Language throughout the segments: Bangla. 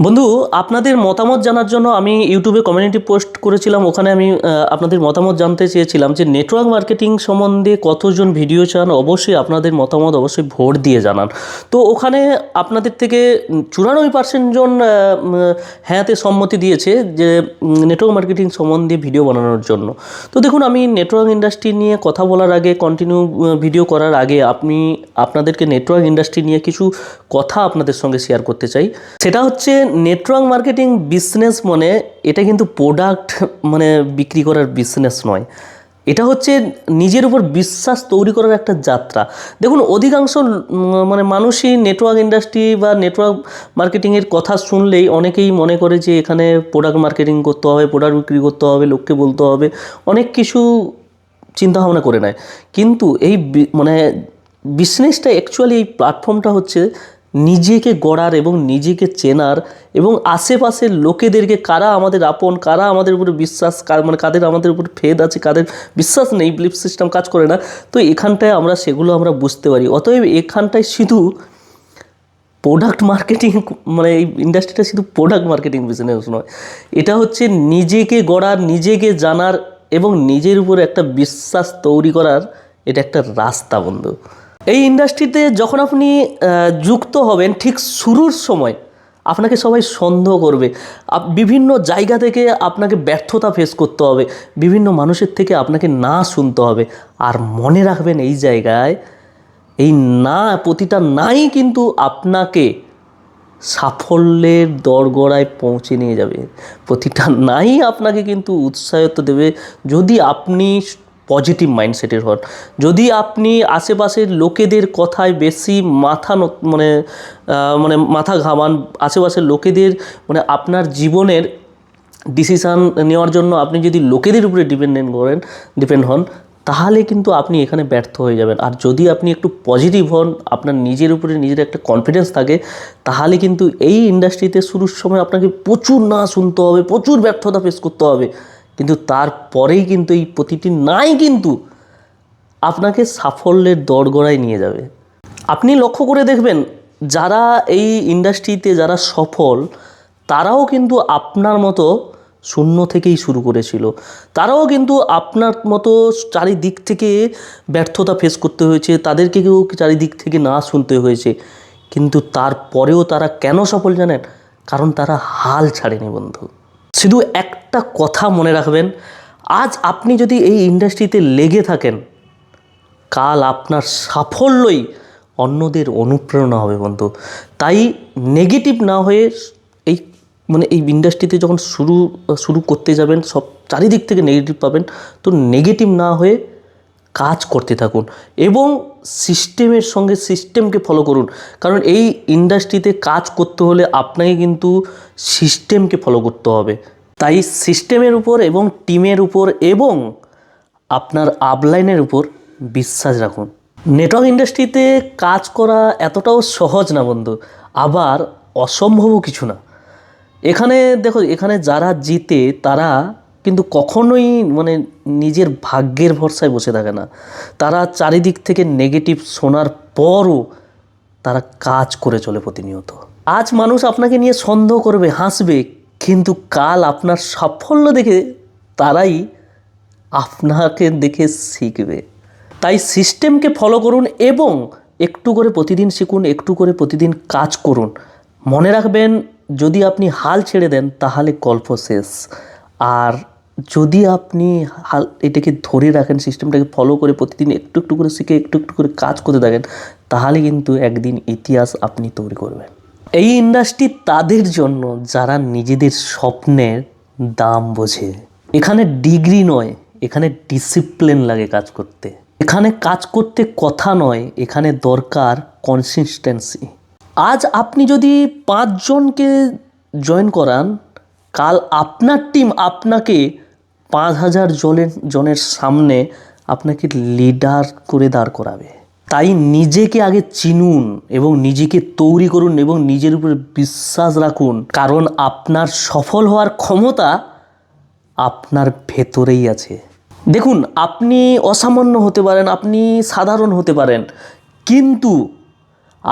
বন্ধু, আপনাদের মতামত জানার জন্য আমি ইউটিউবে কমিউনিটি পোস্ট করেছিলাম। ওখানে আমি আপনাদের মতামত জানতে চেয়েছিলাম যে নেটওয়ার্ক মার্কেটিং সম্বন্ধে কতজন ভিডিও চান। অবশ্যই আপনাদের মতামত অবশ্যই ভোট দিয়ে জানান। তো ওখানে আপনাদের থেকে 94% জন হ্যাঁতে সম্মতি দিয়েছে যে নেটওয়ার্ক মার্কেটিং সম্বন্ধে ভিডিও বানানোর জন্য। তো দেখুন, আমি নেটওয়ার্ক ইন্ডাস্ট্রি নিয়ে কথা বলার আগে, কন্টিনিউ ভিডিও করার আগে আপনাদেরকে নেটওয়ার্ক ইন্ডাস্ট্রি নিয়ে কিছু কথা আপনাদের সঙ্গে শেয়ার করতে চাই। সেটা হচ্ছে, নেটওয়ার্ক মার্কেটিং বিজনেস মানে এটা কিন্তু প্রোডাক্ট বিক্রি করার বিজনেস নয়। এটা হচ্ছে নিজের উপর বিশ্বাস তৈরি করার একটা যাত্রা। দেখুন, অধিকাংশ মানুষই নেটওয়ার্ক ইন্ডাস্ট্রি বা নেটওয়ার্ক মার্কেটিংয়ের কথা শুনলেই অনেকেই মনে করে যে এখানে প্রোডাক্ট মার্কেটিং করতে হবে, প্রোডাক্ট বিক্রি করতে হবে, লোককে বলতে হবে, অনেক কিছু চিন্তাভাবনা করে নেয়। কিন্তু এই বিজনেসটা অ্যাকচুয়ালি, এই প্ল্যাটফর্মটা হচ্ছে নিজেকে গড়ার এবং নিজেকে চেনার এবং আশেপাশের লোকেদেরকে, কারা আমাদের আপন, কারা আমাদের উপরে বিশ্বাস, কাদের আমাদের উপর ফেদ আছে, কাদের বিশ্বাস নেই, বিলিফ সিস্টেম কাজ করে না। তো এখানটায় সেগুলো আমরা বুঝতে পারি। অতএব এখানটায় শুধু প্রোডাক্ট মার্কেটিং, এই ইন্ডাস্ট্রিটা শুধু প্রোডাক্ট মার্কেটিং বিজনেস নয়, এটা হচ্ছে নিজেকে গড়ার, নিজেকে জানার এবং নিজের উপর একটা বিশ্বাস তৈরি করার এটা একটা রাস্তা বন্ধু। এই ইন্ডাস্ট্রিতে যখন আপনি যুক্ত হবেন, ঠিক শুরুর সময় আপনাকে সবাই সন্দেহ করবে। বিভিন্ন জায়গা থেকে আপনাকে ব্যর্থতা ফেস করতে হবে, বিভিন্ন মানুষের থেকে আপনাকে না শুনতে হবে। আর মনে রাখবেন, এই জায়গায় এই না, প্রতিটা নাই কিন্তু আপনাকে সাফল্যের দোরগোড়ায় পৌঁছে নিয়ে যাবে। প্রতিটা নাই আপনাকে কিন্তু উৎসাহিত দেবে, যদি আপনি পজিটিভ মাইন্ডসেটের হন, যদি আপনি আশেপাশের লোকেদের কথায় বেশি মাথা ঘামান, আশেপাশের লোকেদের আপনার জীবনের ডিসিশান নেওয়ার জন্য আপনি যদি লোকেদের উপরে ডিপেন্ড হন, তাহলে কিন্তু আপনি এখানে ব্যর্থ হয়ে যাবেন। আর যদি আপনি একটু পজিটিভ হন, আপনার নিজের উপরে নিজের একটা কনফিডেন্স থাকে, তাহলে কিন্তু এই ইন্ডাস্ট্রিতে শুরুর সময় আপনাকে প্রচুর না শুনতে হবে, প্রচুর ব্যর্থতা ফেস করতে হবে, কিন্তু তারপরেই কিন্তু এই প্রতিটি নাই কিন্তু আপনাকে সাফল্যের দোরগোড়ায় নিয়ে যাবে। আপনি লক্ষ্য করে দেখবেন, যারা এই ইন্ডাস্ট্রিতে যারা সফল, তারাও কিন্তু আপনার মতো শূন্য থেকেই শুরু করেছিল। তারাও কিন্তু আপনার মতো চারিদিক থেকে ব্যর্থতা ফেস করতে হয়েছে, তাদেরকেও চারিদিক থেকে না শুনতে হয়েছে। কিন্তু তারপরেও তারা কেন সফল জানেন? কারণ তারা হাল ছাড়েনি বন্ধু। শুধু একটা কথা মনে রাখবেন, আজ আপনি যদি এই ইন্ডাস্ট্রিতে লেগে থাকেন, কাল আপনার সাফল্যই অন্যদের অনুপ্রেরণা হবে বন্ধু। তাই নেগেটিভ না হয়ে এই এই ইন্ডাস্ট্রিতে যখন শুরু করতে যাবেন, সব চারিদিক থেকে নেগেটিভ পাবেন। তো নেগেটিভ না হয়ে কাজ করতে থাকুন এবং সিস্টেমের সঙ্গে সিস্টেমকে ফলো করুন। কারণ এই ইন্ডাস্ট্রিতে কাজ করতে হলে আপনাকে কিন্তু সিস্টেমকে ফলো করতে হবে। তাই সিস্টেমের উপর এবং টিমের উপর এবং আপনার আপলাইনের উপর বিশ্বাস রাখুন। নেটওয়ার্ক ইন্ডাস্ট্রিতে কাজ করা এতটাও সহজ না বন্ধু, আবার অসম্ভবও কিছু না। এখানে দেখো, এখানে যারা জিতে তারা কিন্তু কখনোই নিজের ভাগ্যের ভরসায় বসে থাকে না। তারা চারিদিক থেকে নেগেটিভ শোনার পরও তারা কাজ করে চলে প্রতিনিয়ত। আজ মানুষ আপনাকে নিয়ে সন্দেহ করবে, হাসবে, কিন্তু কাল আপনার সাফল্য দেখে তারাই আপনাকে দেখে শিখবে। তাই সিস্টেমকে ফলো করুন এবং একটু করে প্রতিদিন শিখুন, একটু করে প্রতিদিন কাজ করুন। মনে রাখবেন, যদি আপনি হাল ছেড়ে দেন তাহলে গল্প শেষ। আর যদি আপনি এটাকে ধরে রাখেন, সিস্টেমটাকে ফলো করে প্রতিদিন একটু একটু করে শিখে একটু একটু করে কাজ করতে থাকেন, তাহলে কিন্তু একদিন ইতিহাস আপনি তৈরি করবেন। এই ইন্ডাস্ট্রি তাদের জন্য যারা নিজেদের স্বপ্নের দাম বোঝে। এখানে ডিগ্রি নয়, এখানে ডিসিপ্লিন লাগে কাজ করতে। এখানে কাজ করতে কথা নয়, এখানে দরকার কনসিস্টেন্সি। আজ আপনি যদি 5 জনকে জয়েন করান, কাল আপনার টিম আপনাকে 5000 জনের সামনে আপনাকে লিডার করে দাঁড় করাবে। তাই নিজেকে আগে চিনুন এবং নিজেকে তৈরি করুন এবং নিজের উপরে বিশ্বাস রাখুন, কারণ আপনার সফল হওয়ার ক্ষমতা আপনার ভেতরেই আছে। দেখুন, আপনি অসামান্য হতে পারেন, আপনি সাধারণ হতে পারেন, কিন্তু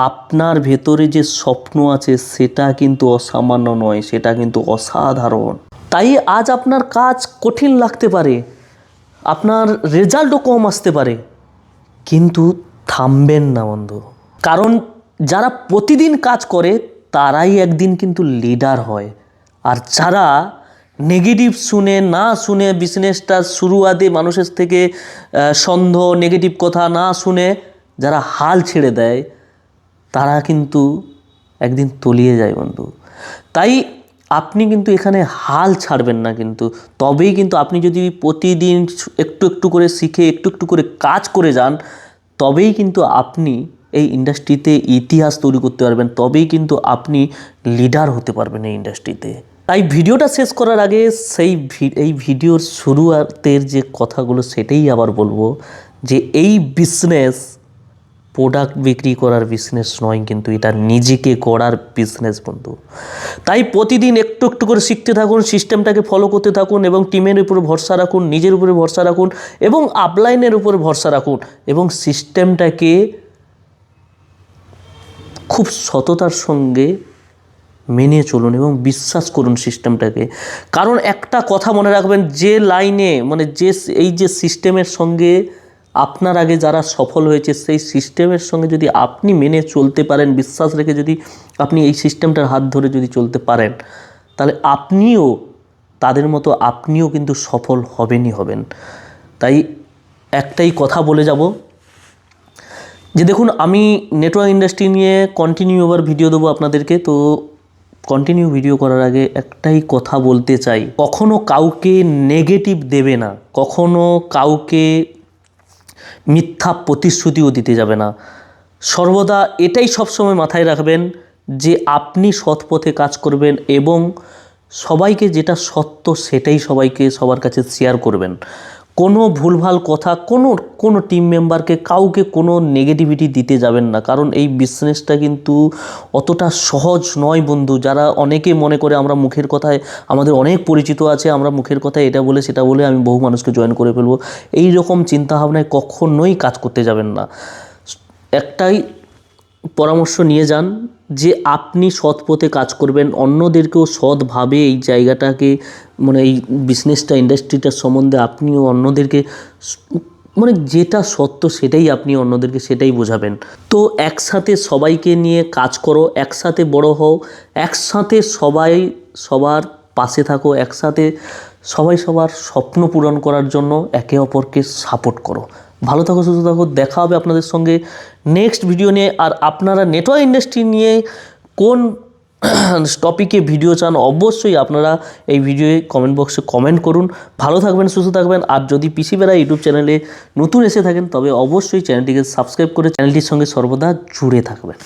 আপনার ভেতরে যে স্বপ্ন আছে সেটা কিন্তু অসামান্য নয়, সেটা কিন্তু অসাধারণ। তাই আজ আপনার কাজ কঠিন লাগতে পারে, আপনার রেজাল্টও কম আসতে পারে, কিন্তু থামবেন না বন্ধু। কারণ যারা প্রতিদিন কাজ করে তারাই একদিন কিন্তু লিডার হয়। আর যারা নেগেটিভ শুনে না শুনে বিজনেসটা শুরুয়াতে মানুষের থেকে সন্দেহ নেগেটিভ কথা না শুনে যারা হাল ছেড়ে দেয় তারা কিন্তু একদিন তলিয়ে যায় বন্ধু। তাই আপনি কিন্তু এখানে হাল ছাড়বেন না কিন্তু, তবেই কিন্তু আপনি যদি প্রতিদিন একটু একটু করে শিখে একটু একটু করে কাজ করে যান, তবেই কিন্তু আপনি এই ইন্ডাস্ট্রিতে ইতিহাস তৈরি করতে পারবেন, তবেই কিন্তু আপনি লিডার হতে পারবেন এই ইন্ডাস্ট্রিতে। তাই ভিডিওটা শেষ করার আগে এই ভিডিওর শুরুতের যে কথাগুলো সেটাই আবার বলবো যে এই বিজনেস প্রোডাক্ট বিক্রি করার বিজনেস নয়, কিন্তু এটা নিজেকে গড়ার বিজনেস বন্ধু। তাই প্রতিদিন একটু একটু করে শিখতে থাকুন, সিস্টেমটাকে ফলো করতে থাকুন এবং টিমের উপরে ভরসা রাখুন, নিজের উপরে ভরসা রাখুন এবং আপলাইনের উপরে ভরসা রাখুন এবং সিস্টেমটাকে খুব সততার সঙ্গে মেনে চলুন এবং বিশ্বাস করুন সিস্টেমটাকে। কারণ একটা কথা মনে রাখবেন, যে লাইনে মানে এই যে সিস্টেমের সঙ্গে আপনার আগে যারা সফল হয়েছে সেই সিস্টেমের সঙ্গে যদি আপনি মেনে চলতে পারেন, বিশ্বাস রেখে যদি আপনি এই সিস্টেমটার হাত ধরে যদি চলতে পারেন, তাহলে আপনিও তাদের মতো আপনিও কিন্তু সফল হবেন। তাই একটাই কথা বলে যাব যে দেখুন, আমি নেটওয়ার্ক ইন্ডাস্ট্রি নিয়ে কন্টিনিউ আবার ভিডিও দেবো আপনাদেরকে। তো কন্টিনিউ ভিডিও করার আগে একটাই কথা বলতে চাই, কখনো কাউকে নেগেটিভ দেবে না, কখনো কাউকে মিথ্যা প্রতিশ্রুতিও দিতে যাবে না। সর্বদা এটাই সবসময় মাথায় রাখবেন যে আপনি সৎ পথে কাজ করবেন এবং সবাইকে যেটা সত্য সেটাই সবার কাছে শেয়ার করবেন। কোনো ভুলভাল কথা কোনো টিম মেম্বারকে কাউকে কোনো নেগেটিভিটি দিতে যাবেন না, কারণ এই বিজনেসটা কিন্তু অতটা সহজ নয় বন্ধু। যারা অনেকে মনে করে আমরা মুখের কথায়, আমাদের অনেক পরিচিত আছে, আমরা মুখের কথায় এটা বলে সেটা বলে আমি বহু মানুষকে জয়েন করে ফেলবো, এই রকম চিন্তাভাবনায় কখনোই কাজ করতে যাবেন না। একটাই পরামর্শ নিয়ে যান যে আপনি সৎ পথে কাজ করবেন, অন্যদেরকেও সৎভাবে এই জায়গাটাকে মানে এই বিজনেসটা ইন্ডাস্ট্রিটার সম্বন্ধে আপনিও অন্যদেরকে মানে যেটা সত্য সেটাই আপনি অন্যদেরকে সেটাই বোঝাবেন। তো একসাথে সবাইকে নিয়ে কাজ করো, একসাথে বড় হও, একসাথে সবাই সবার পাশে থাকো, একসাথে সবাই সবার স্বপ্ন পূরণ করার জন্য একে অপরকে সাপোর্ট করো। ভালো থাকো, সুস্থ থাকো, দেখা হবে আপনাদের সঙ্গে নেক্সট ভিডিও নিয়ে। আর আপনারা নেটওয়ার্ক ইন্ডাস্ট্রি নিয়ে কোন টপিকে ভিডিও চান অবশ্যই আপনারা এই ভিডিওয়ে কমেন্ট বক্সে কমেন্ট করুন। ভালো থাকবেন, সুস্থ থাকবেন। আর যদি পিসি বেড়া ইউটিউব চ্যানেলে নতুন এসে থাকেন তবে অবশ্যই চ্যানেলটিকে সাবস্ক্রাইব করে চ্যানেলটির সঙ্গে সর্বদা জুড়ে থাকবেন।